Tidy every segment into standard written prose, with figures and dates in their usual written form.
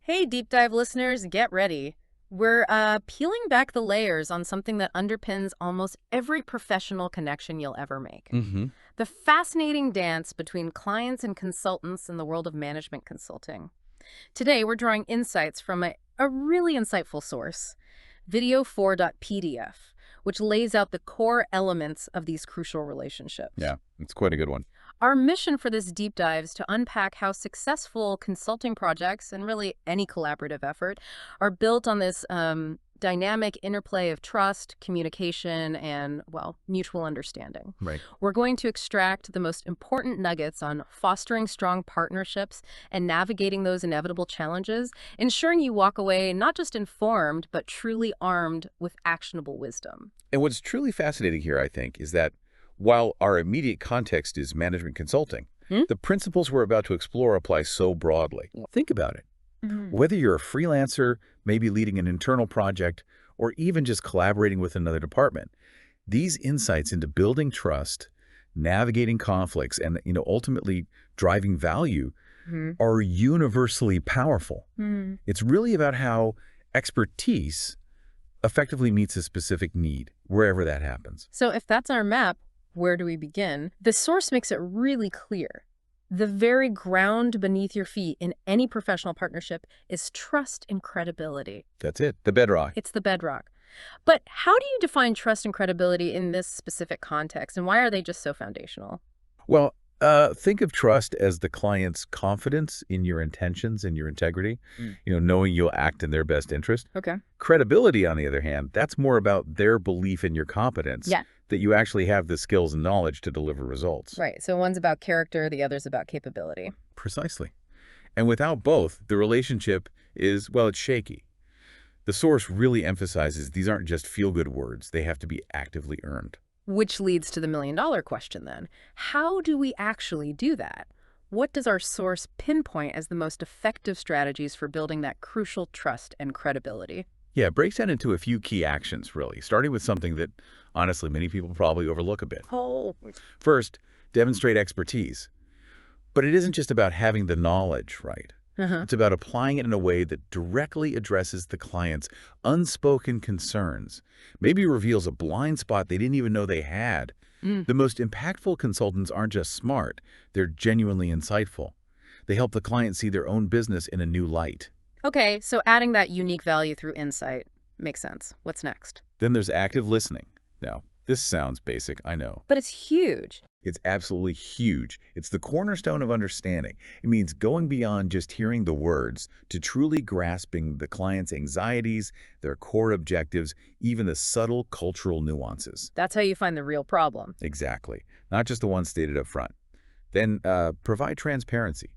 Hey, deep dive listeners, get ready. We're peeling back the layers on something that underpins almost every professional connection you'll ever make. Mm-hmm. The fascinating dance between clients and consultants in the world of management consulting. Today, we're drawing insights from a really insightful source, video4.pdf, which lays out the core elements of these crucial relationships. Yeah, it's quite a good one. Our mission for this deep dive is to unpack how successful consulting projects and really any collaborative effort are built on this dynamic interplay of trust, communication, and, well, mutual understanding. Right. We're going to extract the most important nuggets on fostering strong partnerships and navigating those inevitable challenges, ensuring you walk away not just informed, but truly armed with actionable wisdom. And what's truly fascinating here, I think, is that while our immediate context is management consulting, the principles we're about to explore apply so broadly. Think about it. Whether you're a freelancer, maybe leading an internal project, or even just collaborating with another department, these insights into building trust, navigating conflicts, and ultimately driving value are universally powerful. It's really about how expertise effectively meets a specific need, wherever that happens. So if that's our map, where do we begin? The source makes it really clear. The very ground beneath your feet in any professional partnership is trust and credibility. That's it, the bedrock. It's the bedrock. But how do you define trust and credibility in this specific context, and why are they just so foundational? Well, think of trust as the client's confidence in your intentions and your integrity, knowing you'll act in their best interest. Okay. Credibility, on the other hand, that's more about their belief in your competence, that you actually have the skills and knowledge to deliver results. Right. So one's about character, the other's about capability. Precisely. And without both, the relationship is, well, it's shaky. The source really emphasizes these aren't just feel-good words. They have to be actively earned. Which leads to the million-dollar question then. How do we actually do that? What does our source pinpoint as the most effective strategies for building that crucial trust and credibility? Yeah, it breaks down into a few key actions, really, starting with something that, honestly, many people probably overlook a bit. Oh. First, demonstrate expertise. But it isn't just about having the knowledge, right? It's about applying it in a way that directly addresses the client's unspoken concerns, maybe reveals a blind spot they didn't even know they had. The most impactful consultants aren't just smart, they're genuinely insightful. They help the client see their own business in a new light. Okay, so adding that unique value through insight makes sense. What's next? Then there's active listening. Now, this sounds basic, I know. But it's huge. It's absolutely huge. It's the cornerstone of understanding. It means going beyond just hearing the words to truly grasping the client's anxieties, their core objectives, even the subtle cultural nuances. That's how you find the real problem. Exactly. Not just the ones stated up front. Then provide transparency.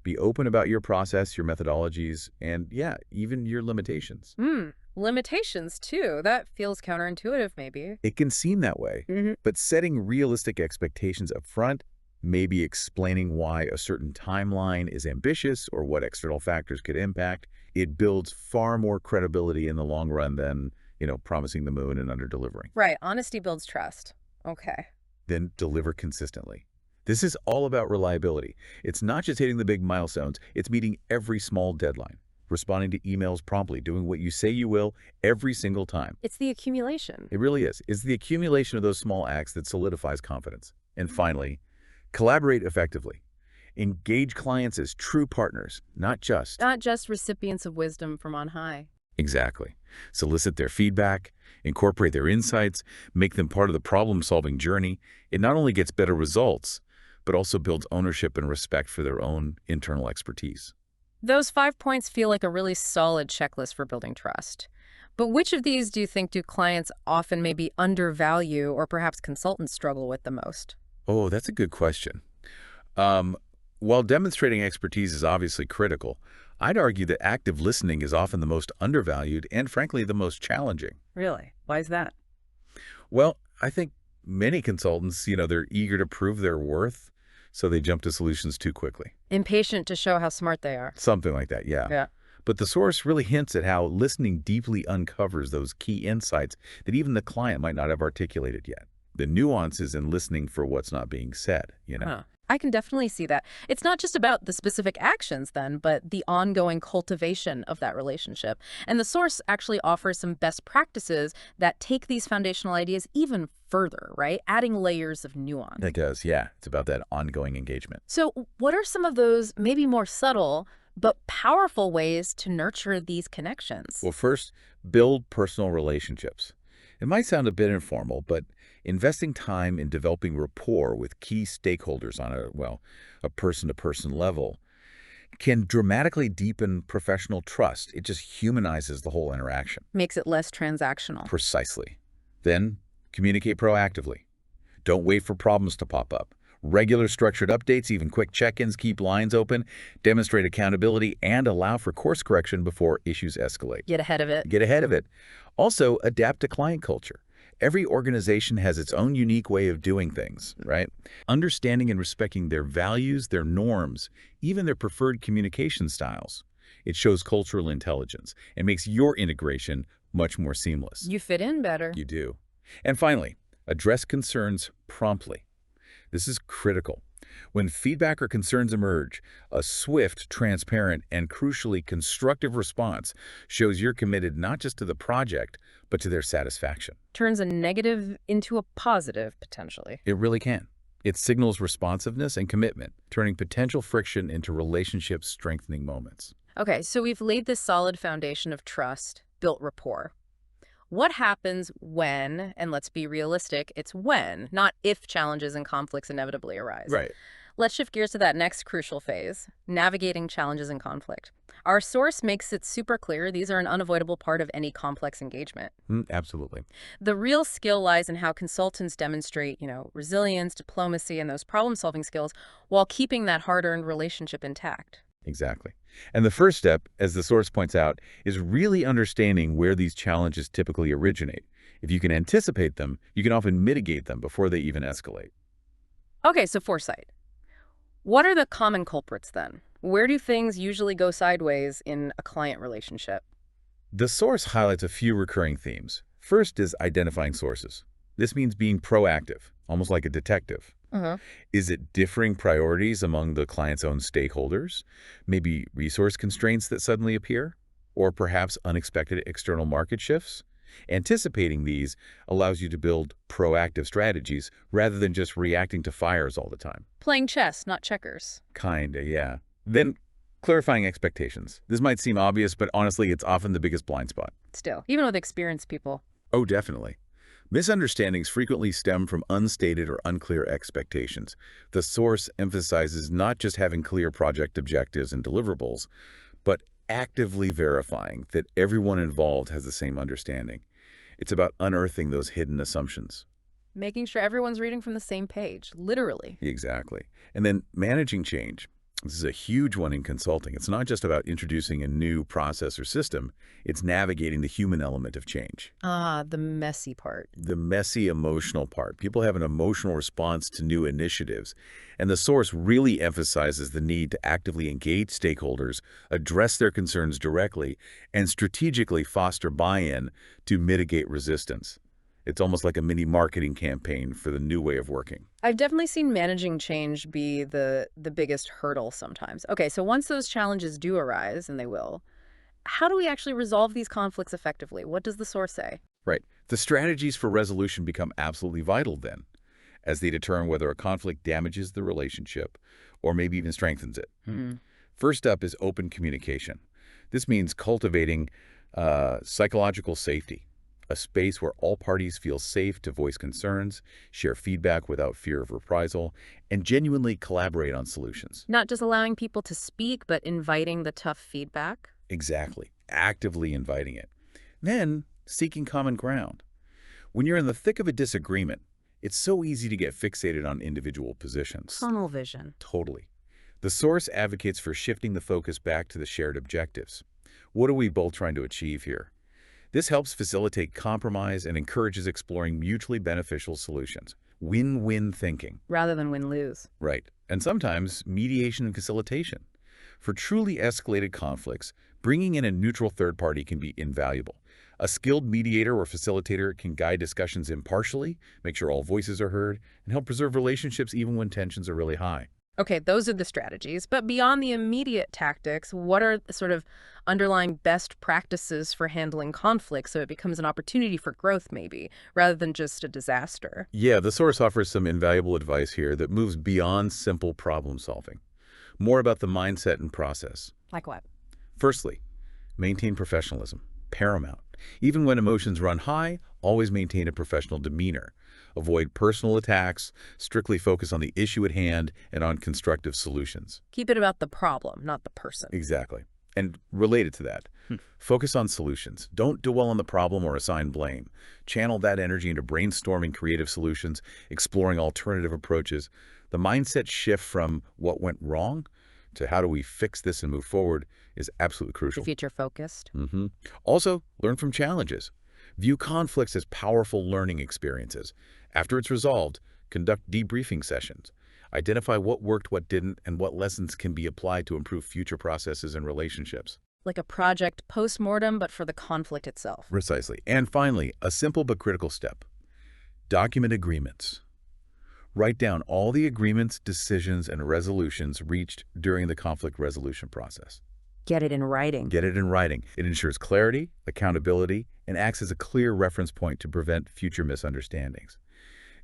Be open about your process, your methodologies, and yeah, even your limitations. Limitations, too. That feels counterintuitive, maybe. It can seem that way, but setting realistic expectations up front, maybe explaining why a certain timeline is ambitious or what external factors could impact, it builds far more credibility in the long run than, promising the moon and under-delivering. Right. Honesty builds trust. Okay. Then deliver consistently. This is all about reliability. It's not just hitting the big milestones, it's meeting every small deadline. Responding to emails promptly, doing what you say you will every single time. It's the accumulation. It really is. It's the accumulation of those small acts that solidifies confidence. And finally, collaborate effectively. Engage clients as true partners, not just recipients of wisdom from on high. Exactly. Solicit their feedback, incorporate their insights, make them part of the problem-solving journey. It not only gets better results, but also builds ownership and respect for their own internal expertise. Those 5 points feel like a really solid checklist for building trust. But which of these do you think do clients often maybe undervalue or perhaps consultants struggle with the most? Oh, that's a good question. While demonstrating expertise is obviously critical, I'd argue that active listening is often the most undervalued and, frankly, the most challenging. Really? Why is that? Well, I think many consultants, they're eager to prove their worth, so they jump to solutions too quickly. Impatient to show how smart they are. Something like that, yeah. Yeah. But the source really hints at how listening deeply uncovers those key insights that even the client might not have articulated yet. The nuances in listening for what's not being said, I can definitely see that. It's not just about the specific actions then, but the ongoing cultivation of that relationship. And the source actually offers some best practices that take these foundational ideas even further, right? Adding layers of nuance. It does, yeah. It's about that ongoing engagement. So what are some of those maybe more subtle but powerful ways to nurture these connections? Well, first, build personal relationships. It might sound a bit informal, but investing time in developing rapport with key stakeholders on a person-to-person level can dramatically deepen professional trust. It just humanizes the whole interaction. Makes it less transactional. Precisely. Then, communicate proactively. Don't wait for problems to pop up. Regular structured updates, even quick check-ins, keep lines open, demonstrate accountability, and allow for course correction before issues escalate. Get ahead of it. Get ahead of it. Also, adapt to client culture. Every organization has its own unique way of doing things, right? Understanding and respecting their values, their norms, even their preferred communication styles. It shows cultural intelligence and makes your integration much more seamless. You fit in better. You do. And finally, address concerns promptly. This is critical. When feedback or concerns emerge, a swift, transparent, and crucially constructive response shows you're committed not just to the project, but to their satisfaction. Turns a negative into a positive, potentially. It really can. It signals responsiveness and commitment, turning potential friction into relationship-strengthening moments. Okay, so we've laid this solid foundation of trust, built rapport. What happens when, and let's be realistic, it's when, not if challenges and conflicts inevitably arise. Right. Let's shift gears to that next crucial phase, navigating challenges and conflict. Our source makes it super clear these are an unavoidable part of any complex engagement. Absolutely. The real skill lies in how consultants demonstrate, resilience, diplomacy, and those problem-solving skills while keeping that hard-earned relationship intact. Exactly. And the first step, as the source points out, is really understanding where these challenges typically originate. If you can anticipate them, you can often mitigate them before they even escalate. Okay, so foresight. What are the common culprits then? Where do things usually go sideways in a client relationship? The source highlights a few recurring themes. First is identifying sources. This means being proactive, almost like a detective. Is it differing priorities among the client's own stakeholders? Maybe resource constraints that suddenly appear? Or perhaps unexpected external market shifts? Anticipating these allows you to build proactive strategies rather than just reacting to fires all the time. Playing chess, not checkers. Kinda, yeah. Then, clarifying expectations. This might seem obvious, but honestly, it's often the biggest blind spot. Still, even with experienced people. Oh, definitely. Misunderstandings frequently stem from unstated or unclear expectations. The source emphasizes not just having clear project objectives and deliverables, but actively verifying that everyone involved has the same understanding. It's about unearthing those hidden assumptions. Making sure everyone's reading from the same page, literally. Exactly. And then managing change. This is a huge one in consulting. It's not just about introducing a new process or system. It's navigating the human element of change. Ah, the messy part. The messy emotional part. People have an emotional response to new initiatives. And the source really emphasizes the need to actively engage stakeholders, address their concerns directly, and strategically foster buy-in to mitigate resistance. It's almost like a mini marketing campaign for the new way of working. I've definitely seen managing change be the biggest hurdle sometimes. Okay, so once those challenges do arise, and they will, how do we actually resolve these conflicts effectively? What does the source say? Right. The strategies for resolution become absolutely vital then, as they determine whether a conflict damages the relationship or maybe even strengthens it. First up is open communication. This means cultivating psychological safety. A space where all parties feel safe to voice concerns, share feedback without fear of reprisal, and genuinely collaborate on solutions. Not just allowing people to speak, but inviting the tough feedback? Exactly. Actively inviting it. Then, seeking common ground. When you're in the thick of a disagreement, it's so easy to get fixated on individual positions. Tunnel vision. Totally. The source advocates for shifting the focus back to the shared objectives. What are we both trying to achieve here? This helps facilitate compromise and encourages exploring mutually beneficial solutions. Win-win thinking. Rather than win-lose. Right. And sometimes mediation and facilitation. For truly escalated conflicts, bringing in a neutral third party can be invaluable. A skilled mediator or facilitator can guide discussions impartially, make sure all voices are heard, and help preserve relationships even when tensions are really high. Okay, those are the strategies. But beyond the immediate tactics, what are the sort of underlying best practices for handling conflict so it becomes an opportunity for growth, maybe, rather than just a disaster? Yeah, the source offers some invaluable advice here that moves beyond simple problem solving, more about the mindset and process. Like what? Firstly, maintain professionalism, paramount. Even when emotions run high, always maintain a professional demeanor. Avoid personal attacks, strictly focus on the issue at hand and on constructive solutions. Keep it about the problem, not the person. Exactly. And related to that, focus on solutions. Don't dwell on the problem or assign blame. Channel that energy into brainstorming creative solutions, exploring alternative approaches. The mindset shift from what went wrong to how do we fix this and move forward is absolutely The crucial. future focused. Also, learn from challenges. View conflicts as powerful learning experiences. After it's resolved, conduct debriefing sessions. Identify what worked, what didn't, and what lessons can be applied to improve future processes and relationships. Like a project post-mortem, but for the conflict itself. Precisely. And finally, a simple but critical step. Document agreements. Write down all the agreements, decisions, and resolutions reached during the conflict resolution process. Get it in writing. Get it in writing. It ensures clarity, accountability, and acts as a clear reference point to prevent future misunderstandings.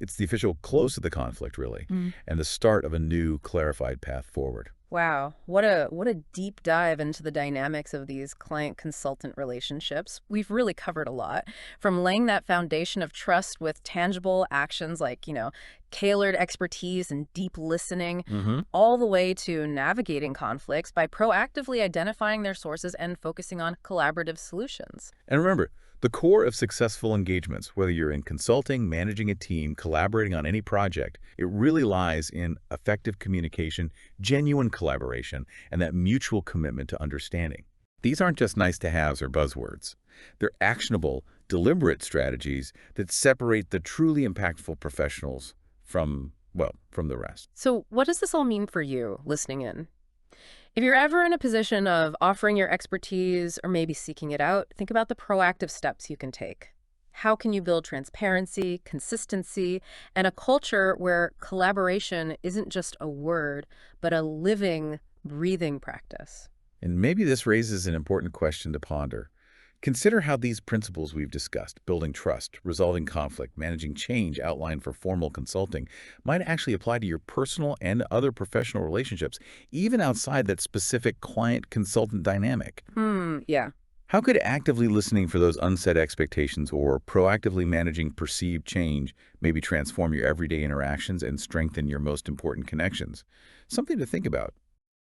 It's the official close of the conflict, really, and the start of a new, clarified path forward. Wow, what a deep dive into the dynamics of these client-consultant relationships. We've really covered a lot, from laying that foundation of trust with tangible actions like, tailored expertise and deep listening, all the way to navigating conflicts by proactively identifying their sources and focusing on collaborative solutions. And remember, the core of successful engagements, whether you're in consulting, managing a team, collaborating on any project, it really lies in effective communication, genuine collaboration, and that mutual commitment to understanding. These aren't just nice-to-haves or buzzwords. They're actionable, deliberate strategies that separate the truly impactful professionals from the rest. So what does this all mean for you, listening in? If you're ever in a position of offering your expertise or maybe seeking it out, think about the proactive steps you can take. How can you build transparency, consistency, and a culture where collaboration isn't just a word, but a living, breathing practice? And maybe this raises an important question to ponder. Consider how these principles we've discussed, building trust, resolving conflict, managing change outlined for formal consulting, might actually apply to your personal and other professional relationships, even outside that specific client-consultant dynamic. Yeah. How could actively listening for those unset expectations or proactively managing perceived change maybe transform your everyday interactions and strengthen your most important connections? Something to think about.